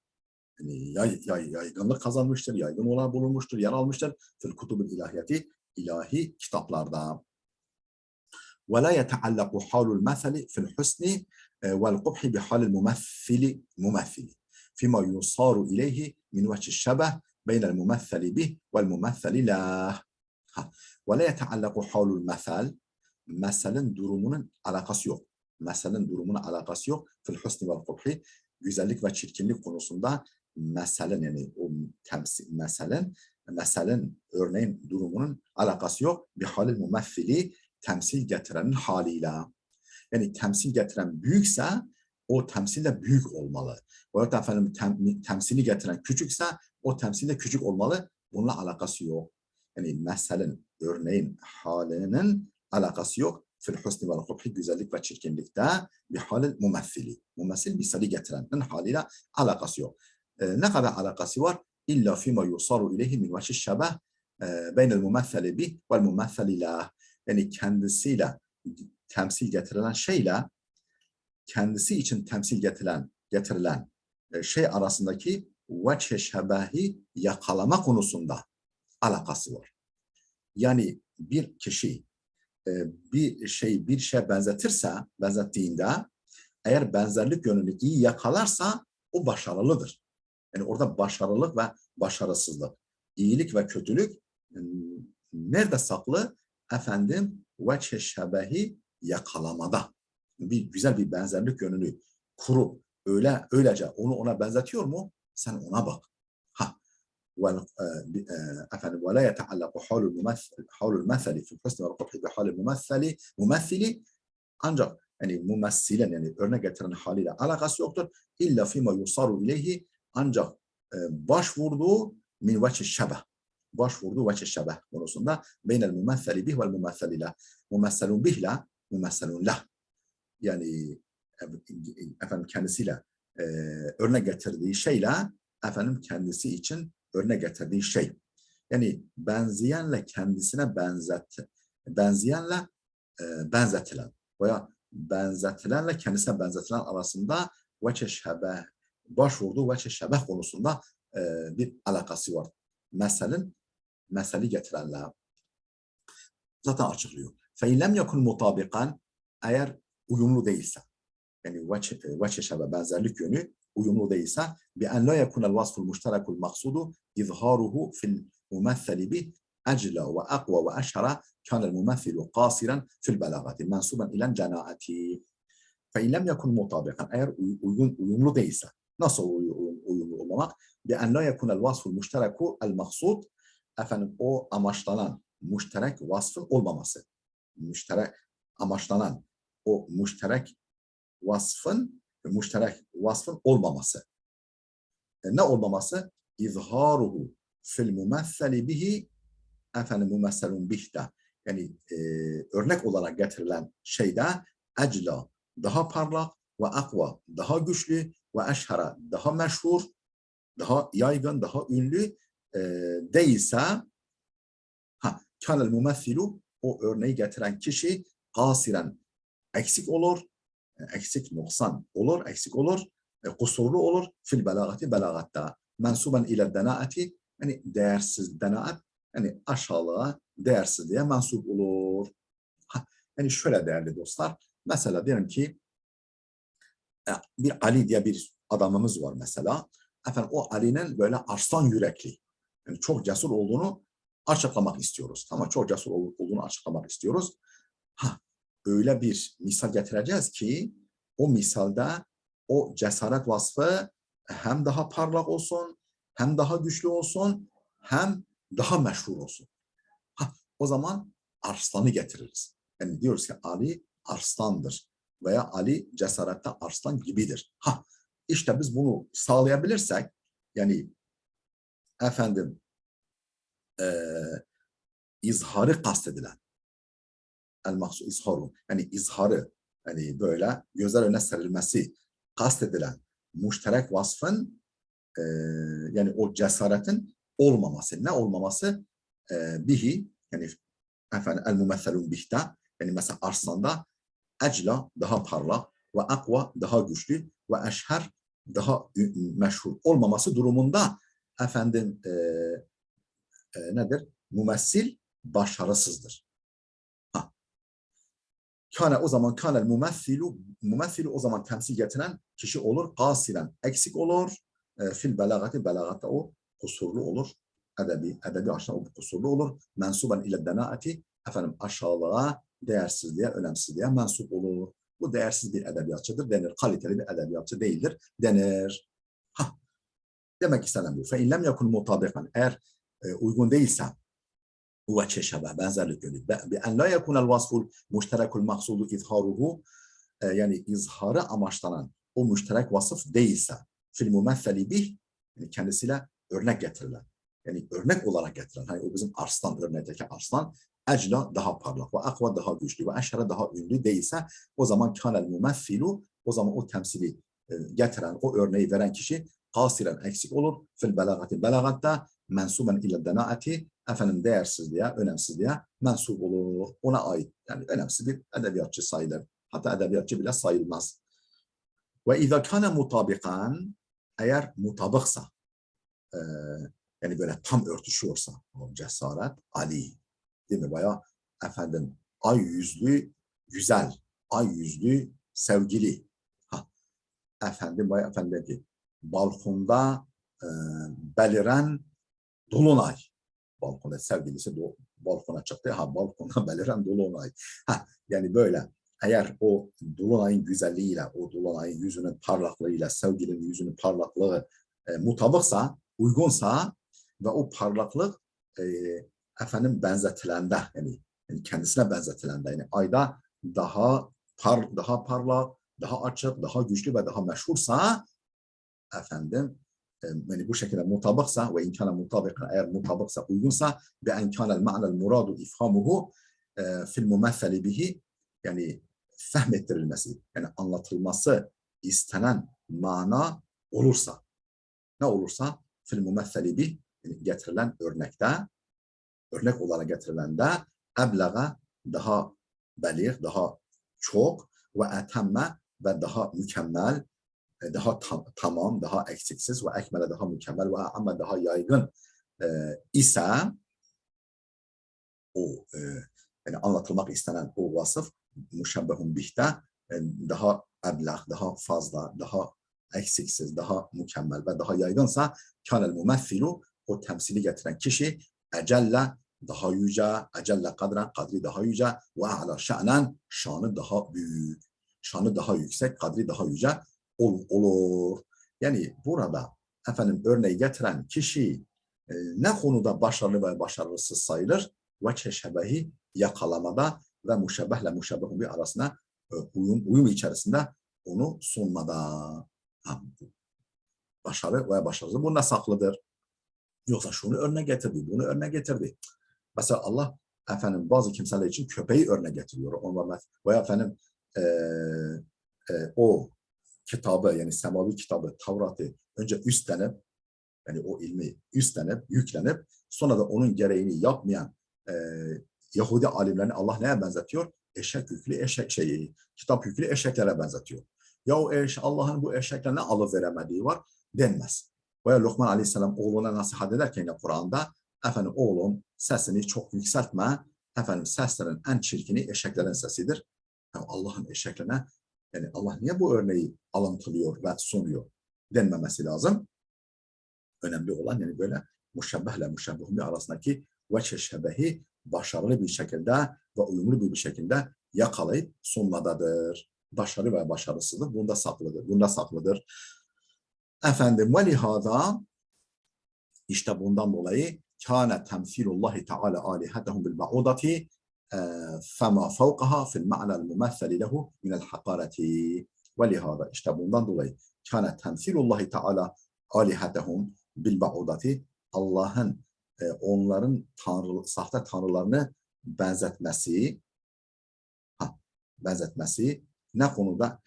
yani yaygınlık kazanmıştır, yaygın olarak bulunmuştur, yer almıştır. Fil kutubil ilahiyeti ilahi kitaplarda. ولا يتعلق حال المثل في الحسن والقبح بحال الممثل فيما يصار إليه من وجه الشبه بين الممثل به والممثل له ولا يتعلق حال المثل مثلin durumunun alakası yok. Meselin durumunun alakası yok. Fil husni vel kubhi güzellik ve çirkinlik konusunda meselin yani o temsil meselin örneğin durumunun alakası yok. Bir halil mumethili temsil getirenin haliyle. Yani temsil getiren büyükse o temsil de büyük olmalı. Veyahut da efendim temsili getiren küçükse o temsil de küçük olmalı. Bununla alakası yok. Yani meselin örneğin halinin alakası yok. Fil husni vel kubhi güzellik ve çirkinlikte bir halil mumethili. Mumethil misali getirenin haliyle alakası yok. Ne kadar alakası var? İlla fîmâ yusaru ileyhi min veçi şebeh beynel mumetheli bih vel mumetheli lah. Yani kendisiyle temsil getirilen şeyle kendisi için temsil getirilen şey arasındaki veçhe şebahi yakalama konusunda alakası var. Yani bir kişi bir şeye benzettiğinde eğer benzerlik yönünü iyi yakalarsa o başarılıdır. Yani orada başarılılık ve başarısızlık, iyilik ve kötülük nerede saklı? Efendim veçhe şebehi yakalamada. Güzel bir benzerlik yönünü kurup öylece onu ona benzetiyor mu? Sen ona bak. Ha. efendim ve la yeteallaku halul meseli fi husni ve kubhi bi halil mumessili ancak yani mumessilen yani örnek getiren haliyle alakası yoktur. İlla fîmâ yusaru ileyhi ancak başvurduğu min veçhi şebeh. Başvurduğu veçhi şebeh konusunda beynel mumesseli bih vel mumesseli leh. Mumesselun bihle mumesselun leh. Yani efendim kendisiyle örnek getirdiği şeyle efendim kendisi için örnek getirdiği şey. Yani benzeyenle kendisine benzeyenle benzetilen veya benzetilenle kendisine benzetilen arasında veçhe şebeh, başvurduğu veçhe şebeh konusunda bir alakası var. Meseli getirenle zaten açıklıyor. فَاِنْ لَمْ يَكُنْ مُطَابِقًا eğer uyumlu değilse, yani veçhe şebeh benzerlik yönü uyumlu değilse بِاَنْ لَا يَكُنَ الْوَصْفُ الْمُشْتَرَكُ الْمَقْصُودُ اِظْهَارُهُ فِي الْمُمَثَّلِ بِهِ أجل وأقوى وأشهر كان الممثل قاصرا في البلاغة منسوبا إلى الجناعة فإن لم يكن مطابقا eğer uyumlu değilse nasıl uyumlu olmamak بأن لا يكون الوصف المشترك المقصود efendim o amaçlanan müşterek vasfın olmaması amaçlanan o müşterek vasfın olmaması ne olmaması izharuhu fil mumesseli bihi efendim mumesselun bih'te yani örnek olarak getirilen şeyde ecla daha parlak ve akva daha güçlü ve eşhara daha meşhur daha yaygın daha ünlü değilse kanel mumessilu o örneği getiren kişi kasiren eksik olur eksik olur kusurlu olur fil belagatta mensuben ile denaati yani değersiz denaat yani aşağılığa, değersizliğe mensup olur. Yani şöyle değerli dostlar, mesela diyelim ki bir Ali diye bir adamımız var mesela. Efendim o Ali'nin böyle arslan yürekli, yani çok cesur olduğunu açıklamak istiyoruz. Tamam, çok cesur olduğunu açıklamak istiyoruz. Öyle bir misal getireceğiz ki o misalde o cesaret vasfı hem daha parlak olsun, hem daha güçlü olsun, hem daha meşhur olsun. O zaman arslanı getiririz. Yani diyoruz ki Ali arslandır veya Ali cesarette arslan gibidir. İşte biz bunu sağlayabilirsek yani efendim izharı kastedilen el mahsus izharu yani izharı yani böyle gözler önüne serilmesi kastedilen müşterek vasfın yani o cesaretin olmaması ne olmaması bihi yani efendim el mumesselun bihte yani mesela arslanda ecla daha parlak ve akva daha güçlü ve eşher daha meşhur olmaması durumunda efendim nedir? Mumessil başarısızdır. Kâne o zaman kânel mumessilu o zaman temsil getiren kişi olur. Kasiren eksik olur. Fil belagatta o kusurlu olur. Edebi açıdan o kusurlu olur. Mensuben ile denaati efendim aşağılığa, değersizliğe, önemsizliğe mensup olur. Bu değersiz bir edebiyatçıdır denir. Kaliteli bir edebiyatçı değildir denir. Demek istenen bu. Fe in lem yakun mutabikan eğer uygun değilse وجه şebeh benzerlik yönü. Bi en la yekunel vasful müşterekul maksudu izharuhu yani izharı amaçlanan o müşterek vasıf değilse fil mumesseli bih yani kendisiyle örnek getirilen yani örnek olarak getirilen hani o bizim arslan örnekteki arslan ecla daha parlak ve akva daha güçlü ve eşhara daha ünlü değilse o zaman kanel mumessilu o zaman o temsili getiren o örneği veren kişi kasiren eksik olur fil belagatta mensuben ile denaati efendim değersizliğe, önemsizliğe mensup olur. Ona ait yani önemsiz bir edebiyatçı sayılır. Hatta edebiyatçı bile sayılmaz. Ve izâ kâne mutabikan eğer mutabıksa yani böyle tam örtüşüyorsa o cesaret Ali değil mi? Bayağı efendim ay yüzlü güzel, ay yüzlü sevgili. Ha, efendim vay efendim ki balkonda beliren dolunay. Balkonda sevgilisi balkona çıktı. Ha, balkonda beliren dolunay. Ha, yani böyle eğer o dolunayın güzelliğiyle, o dolunayın yüzünün parlaklığıyla, sevgilinin yüzünün parlaklığı mutabıksa, uygunsa ve o parlaklık e, efendim benzetilende, yani kendisine benzetilende, yani ayda daha parlak, daha açık, daha güçlü ve daha meşhursa efendim yani bu şekilde mutabıksa ve inkâne mutabıksa, eğer mutabıksa, uygunsa ve enkânel ma'nel muradu ifhamuhu fil mumesseli bihi, yani fehmettirilmesi, yani anlatılması istenen mana olursa, ne olursa fil mumesseli bih, yani getirilen örnekte, örnek olarak getirilende eblağa, daha belir, daha çok ve etemme, ve daha mükemmel, daha tamam, daha eksiksiz ve ekmele, daha mükemmel ve ama daha yaygın ise o yani anlatılmak istenen o vasıf müşebbehun bihte daha eblah, daha fazla, daha eksiksiz, daha mükemmel ve daha yaygınsa kânel mumeffilu, o temsili getiren kişi ecelle, daha yüce, ecelle kadren, kadri daha yüce ve a'la şa'nen, şanı daha büyük, şanı daha yüksek, kadri daha yüce olur. Yani burada efendim örneği getiren kişi ne konuda başarılı ve başarısız sayılır? Veçhe şebehi, yakalamada ve muşebbehle muşebbehun bir arasında uyum içerisinde onu sunmada. Başarı ve başarısız bunda saklıdır. Yoksa şunu örnek getirdi, bunu örnek getirdi. Mesela Allah efendim bazı kimseler için köpeği örnek getiriyor. Onlar veya efendim o kitabı, yani semavi kitabı, Tavrat'ı önce üstlenip, yani o ilmi üstlenip, yüklenip sonra da onun gereğini yapmayan Yahudi alimlerini Allah neye benzetiyor? Eşek yüklü kitap yüklü eşeklere benzetiyor. Ya o Allah'ın bu eşeklerine alıveremediği var denmez. Veya Lokman Aleyhisselam oğluna nasihat ederken Kur'an'da efendim oğlum sesini çok yükseltme, efendim seslerin en çirkini eşeklerin sesidir. Yani Allah'ın eşeklerine, yani Allah niye bu örneği alıntılıyor ve sunuyor denmemesi lazım. Önemli olan yani böyle muşebbehle muşebbehun arasındaki veçhe şebehi başarılı bir şekilde ve uyumlu bir şekilde yakalayıp sunmadadır. Başarı ve başarısızlık bunda saklıdır. Bunda saklıdır. Efendim ve lihada, işte bundan dolayı kâne temsilullahi teâlâ âlihetehum bil ba'udati fema fevkaha fil ma'nel mumesseli lehu minel hakareti. Ve lihada, işte bundan dolayı kâne temsilullahi teâlâ âlihetehum bil ba'udati, Allah'ın onların sahte tanrılarını benzetmesi, benzetmesi ne konuda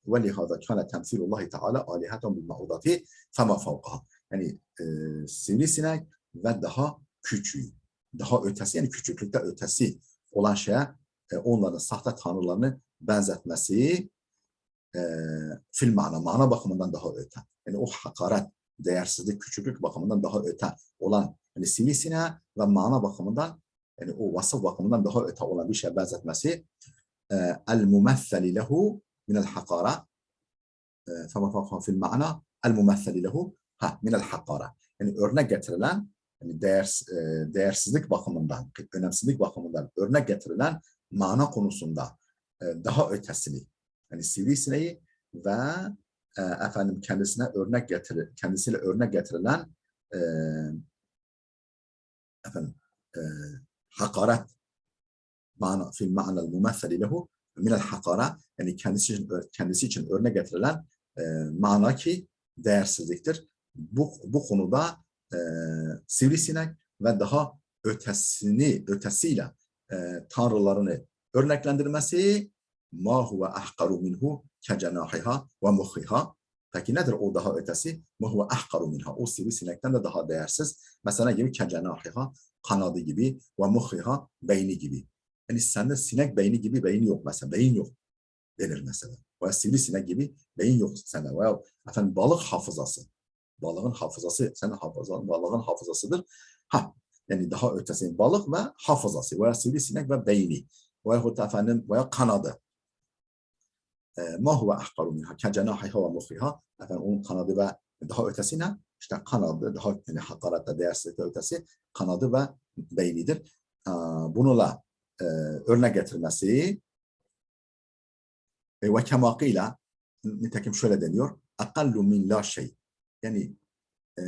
ve lihada kâne temsilullahi teâlâ âlihetehum bil ba'udati fema fevkaha, yani sivrisinek ve daha küçüğü, daha ötesi, yani küçüklükte ötesi olan şeye onların sahte tanrılarını benzetmesi fil mana bakımından daha öte. Yani o hakaret, değersizlik, küçüklük bakımından daha öte olan, yani sivrisineğe ve mana bakımından, yani o vasıf bakımından daha öte olan bir şeye benzetmesi el mumesseli lehu minel hakara fema fevkaha fil mana el mumesseli lehu minel hakara, yani örnek getirilen, yani değersizlik bakımından, önemsizlik bakımından örnek getirilen mana konusunda daha ötesini, yani sivrisineği ve efendim kendisiyle örnek getirilen efendim hakaret fil ma'nel mumesseli lehu minel hakara, yani kendisi için örnek getirilen mana ki değersizliktir. Bu konuda sivrisinek ve daha ötesiyle tanrılarını örneklendirmesi ma huve ahkaru minhu kecenahiha ve muhiha. Peki nedir o daha ötesi? Ma huve ahkaru minha. O sivrisinekten de daha değersiz. Mesela gibi kecenahiha, kanadı gibi, ve muhiha, beyni gibi. Yani sende sinek beyni gibi beyin yok mesela. Beyin yok denir mesela. Veya sivrisinek gibi beyin yok sende. Veya efendim balık hafızası. Balığın hafızası, balığın hafızasıdır. Yani daha ötesi balık ve hafızası veya sivrisinek ve beyni veyahut efendim veya kanadı. Ma huve ahkaru minha kecenahiha ve muhiha. Efendim onun kanadı ve daha ötesi ne? İşte kanadı, daha yani hakarette, değersizlikte ötesi kanadı ve beynidir. Bununla örnek getirmesi ve kemakıyla nitekim şöyle deniyor. Akallu min la şey. Yani e,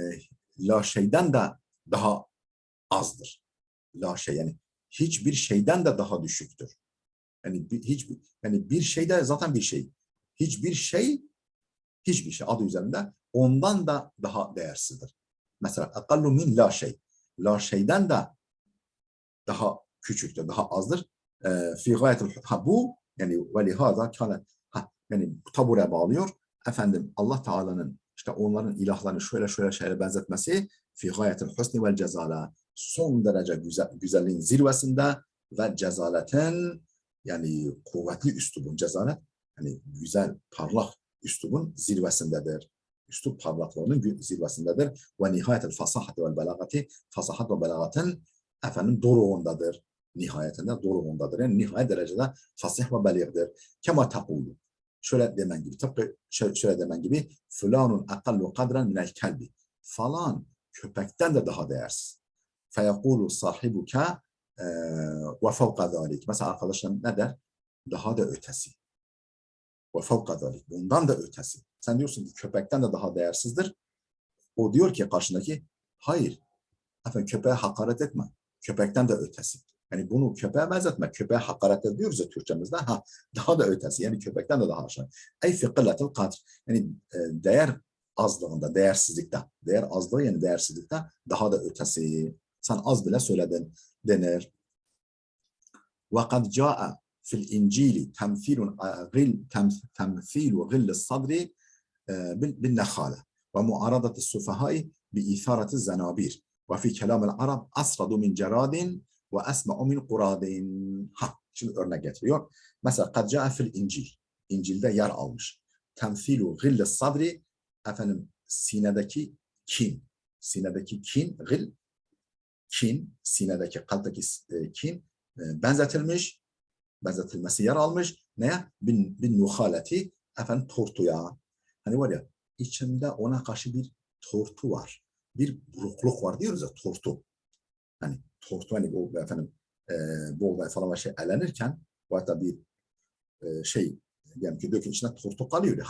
la şeyden de daha azdır. La şey yani hiçbir şeyden de daha düşüktür. Yani bir şey de zaten bir şey. Hiçbir şey adı üzerinde ondan da daha değersizdir. Mesela akallu min la şey. La şeyden de daha küçüktür, daha azdır. Fi gayetil bu yani ve lihaza kâne yani tabure bağlıyor. Efendim Allah Teala'nın işte onların ilahlarını şöyle şeylere benzetmesi fi gayetil husni vel cezala son derece güzelliğin zirvesinde ve cezaletin yani kuvvetli üslubun cezalet yani güzel parlak üslubun zirvesindedir. Üslub parlaklığının zirvesindedir. Ve nihayetel fasahati vel belagati fasahat ve belagatın efendim doruğundadır. Nihayetinde doruğundadır. Yani nihayet derecede fasih ve beligdir. Kema takulu. Şöyle demen gibi, tıpkı şöyle demen gibi fulanun akallu kadran minel kelbi. Falan köpekten de daha değersiz. Feyekulu sahibuke ve fevka zalik. Mesela arkadaşlarım ne der? Daha da ötesi. Ve fevka zalik. Bundan da ötesi. Sen diyorsun ki köpekten de daha değersizdir. O diyor ki karşındaki hayır. Efendim köpeğe hakaret etme. Köpekten de ötesi. Yani bunu köpeğe benzetme. Köpeğe hakaret ediyoruz ya Türkçemizde. Daha da ötesi. Yani köpekten de daha aşağı. Ey fi kıllatil kadr. Yani değer azlığında, değersizlikte. Değer azlığı yani değersizlikte daha da ötesi. Sen az bile söyledin denir. Ve kad ca'a fil İncili temthilu gilli sadri bin nehale ve muaradati sufahai bi itharati zenabir. Ve fi kelamil Arab asradu min ceradin ve esma'u min kuradin. Şimdi örnek getiriyor. Mesela kad ca'a fil İncil. İncil'de yer almış. Temthilu gilli sadri efendim sinedeki kin. Sinedeki kin, gil, kin, sinedeki kalpteki kin benzetilmiş. Benzetilmesi yer almış. Neye? Bin nuhaleti efendim tortuya. Hani var ya içinde ona karşı bir tortu var. Bir burukluk var diyoruz ya tortu. Hani tortu hani bu efendim bu olay falan şey elenirken bu hatta bir şey diyelim ki dökün içine tortu kalıyor.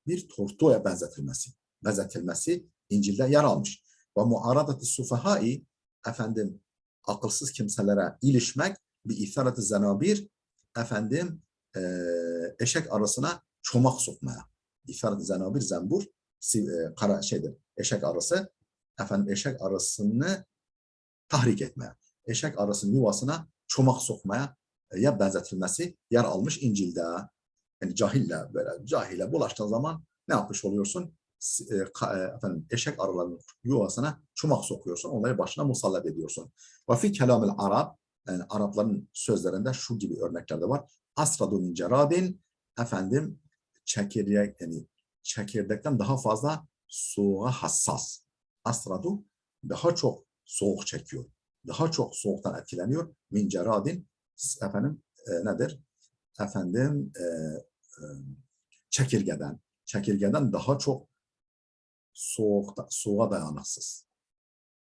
Bir tortuya benzetilmesi. Benzetilmesi İncil'de yer almış. Ve muaradat-ı sufahai efendim akılsız kimselere ilişmek bir itharat-ı zenabir efendim eşek arasına çomak sokmaya. İtharat-ı zenabir zembur kara şeydir. Eşek arası efendim eşek arasını tahrik etmeye. Eşek arasının yuvasına çomak sokmaya ya benzetilmesi yer almış İncil'de. Yani cahille böyle cahile bulaştığın zaman ne yapmış oluyorsun? Efendim eşek arılarının yuvasına çomak sokuyorsun. Onları başına musallat ediyorsun. Ve fi kelamil Arab yani Arapların sözlerinde şu gibi örnekler de var. Asradu min ceradin efendim çekirdek yani çekirdekten daha fazla soğuğa hassas. Asradu daha çok soğuk çekiyor. Daha çok soğuktan etkileniyor. Min ceradin efendim nedir? Efendim çekirgeden daha çok soğuğa dayanıksız.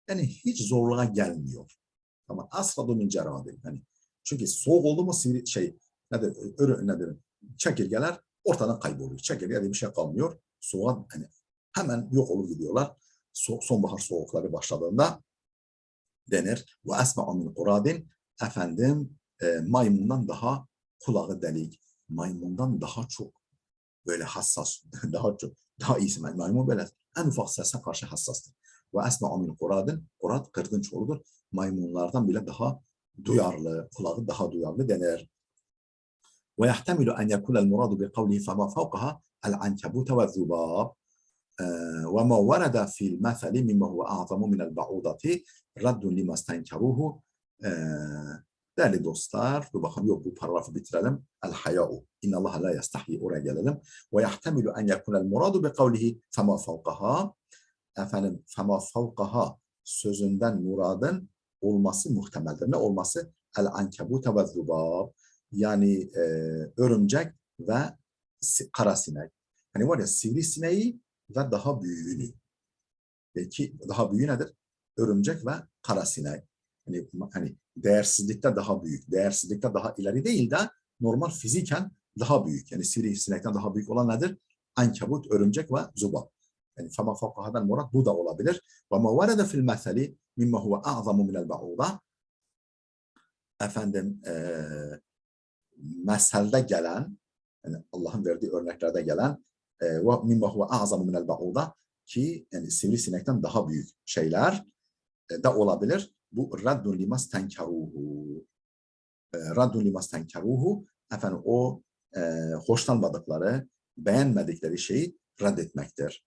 Yani hiç zorluğa gelmiyor. Ama asradu min ceradin. Yani çünkü soğuk oldu mu nedir? Çekirgeler ortadan kayboluyor. Çekirge bir şey kalmıyor. Soğuğa yani hemen yok olur gidiyorlar. Sonbahar soğukları başladığında denir. Ve esma'u min kuradin efendim maymundan daha kulağı delik. Maymundan daha çok böyle hassas, daha iyisi maymun böyle en ufak sese karşı hassastır. Ve esma'u min kuradin, kurad kırdınç oludur. Maymunlardan bile daha duyarlı, kulağı daha duyarlı denir. Ve yahtemilu en yekulel muradu bi kavlihi fema fevkaha el ankebute ve zubab. وما ورد في المثل مما هو أعظم من البعوضة رد لما استنكروه değerli dostlar, dur bakalım yok bu paragrafı bitirelim. El haya'u. İnnallâhe la yastahyi oraya gelelim. Ve yahtemilu en yekunel muradu bi kavlihi fema fevkaha. Efendim fema fevkaha sözünden muradın olması muhtemeldir. Ne olması? El-ankebute ve zubab. Yani örümcek ve karasinek. Hani var ya sivrisineği ve daha büyüğünü. Ki daha büyüğü nedir? Örümcek ve karasinek. Hani değersizlikte daha büyük, değersizlikte daha ileri değil de normal fiziken daha büyük. Yani sivrisinekten daha büyük olan nedir? Ankebut, örümcek ve zubab. Yani fema fevkahadan murat bu da olabilir. Ve ma varada fil meseli mimma huve a'zamu minel ba'uda. Efendim meselde gelen, yani Allah'ın verdiği örneklerde gelen ve mimma huve a'zamu minel ba'uda ki yani sivrisinekten daha büyük şeyler da olabilir. Bu raddun limas tenkeruhu. Raddun limas tenkeruhu efendim o hoşlanmadıkları, beğenmedikleri şeyi reddetmektir.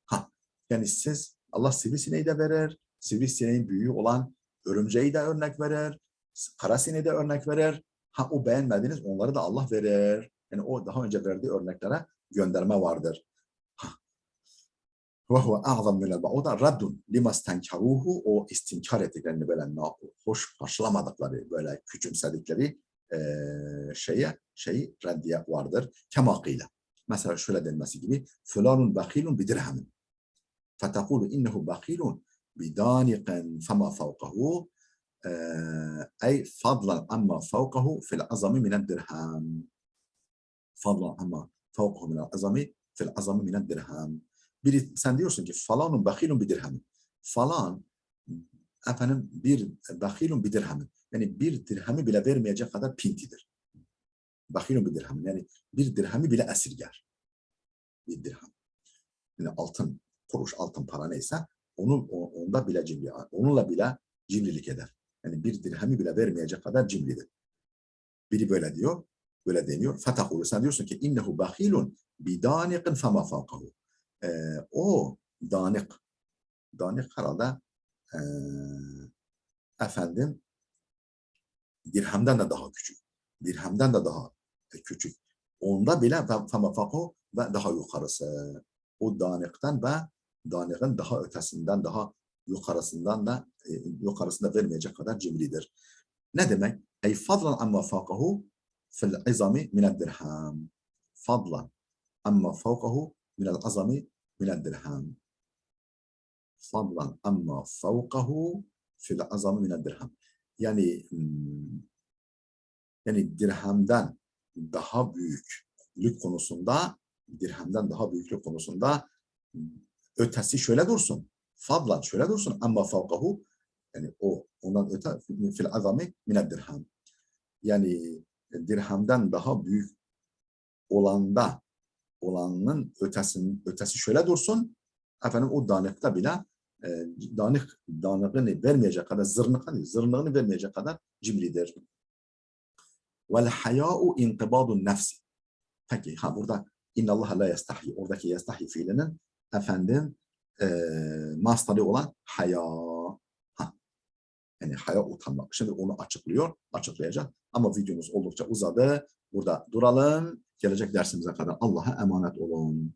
Ha, yani siz Allah sivrisineği de verir, sivrisineğin büyüğü olan örümceği de örnek verir, karasineği de örnek verir. Ha o beğenmediğiniz onları da Allah verir. Yani o daha önce verdiği örneklere gönderme vardır. Ve huve a'zam minel ba'ud. O da raddun lima stenkaruhu, o istinkar ettiklerini böyle hoş karşılamadıkları, böyle küçümsedikleri şeyi reddiye vardır. Kemakıyla. Mesela şöyle denmesi gibi fulanun bakilun bidirhamin. Fetekulu innehu bakilun bidaniqen fema fevkahu ey fadlan amma fevkahu fil azami minel dirham. Fadlan amma fevkahu minel azami fil azami minel dirham. Sen diyorsun ki falanun bakilun bir dirhemin. Falan efendim bir bakilun bir dirhemin. Yani bir dirhemi bile vermeyecek kadar pintidir. Bakilun bir dirhemin. Yani bir dirhemi bile esirger. Bir dirhem. Yani altın kuruş, altın para neyse onda bile cimri. Onunla bile cimrilik eder. Yani bir dirhemi bile vermeyecek kadar cimridir. Biri böyle diyor, böyle deniyor. Fetakulu sen diyorsun ki innehu bakilun bidaniqin fema fakahu. O danik herhalde e, efendim dirhemden de daha küçük. Dirhemden de daha küçük. Onda bile femafako ve daha yukarısı. O danikten ve danikin daha ötesinden, daha yukarısından da yukarısında vermeyecek kadar cimridir. Ne demek? Ey fadlan amma fakahu fil izami minel dirham. Fadlan amma fakahu minel azami minel dirham. Fadlan amma fevkahu fil azami minel dirham. Yani dirhemden daha büyüklük konusunda ötesi şöyle dursun. Fadlan şöyle dursun amma fevkahu yani ondan öte fil azami minel dirham. Yani dirhemden daha büyük olanın ötesi şöyle dursun. Efendim o danikte bile danıkını vermeyecek kadar zırnığını vermeyecek kadar cimridir. Vel haya'u intibadun nefsi. Peki burada innallaha la yestahi. Oradaki yestahi fiilinin efendim mastarı olan haya. Yani haya utanmak. Şimdi onu açıklayacak. Ama videomuz oldukça uzadı. Burada duralım. Gelecek dersimize kadar Allah'a emanet olun.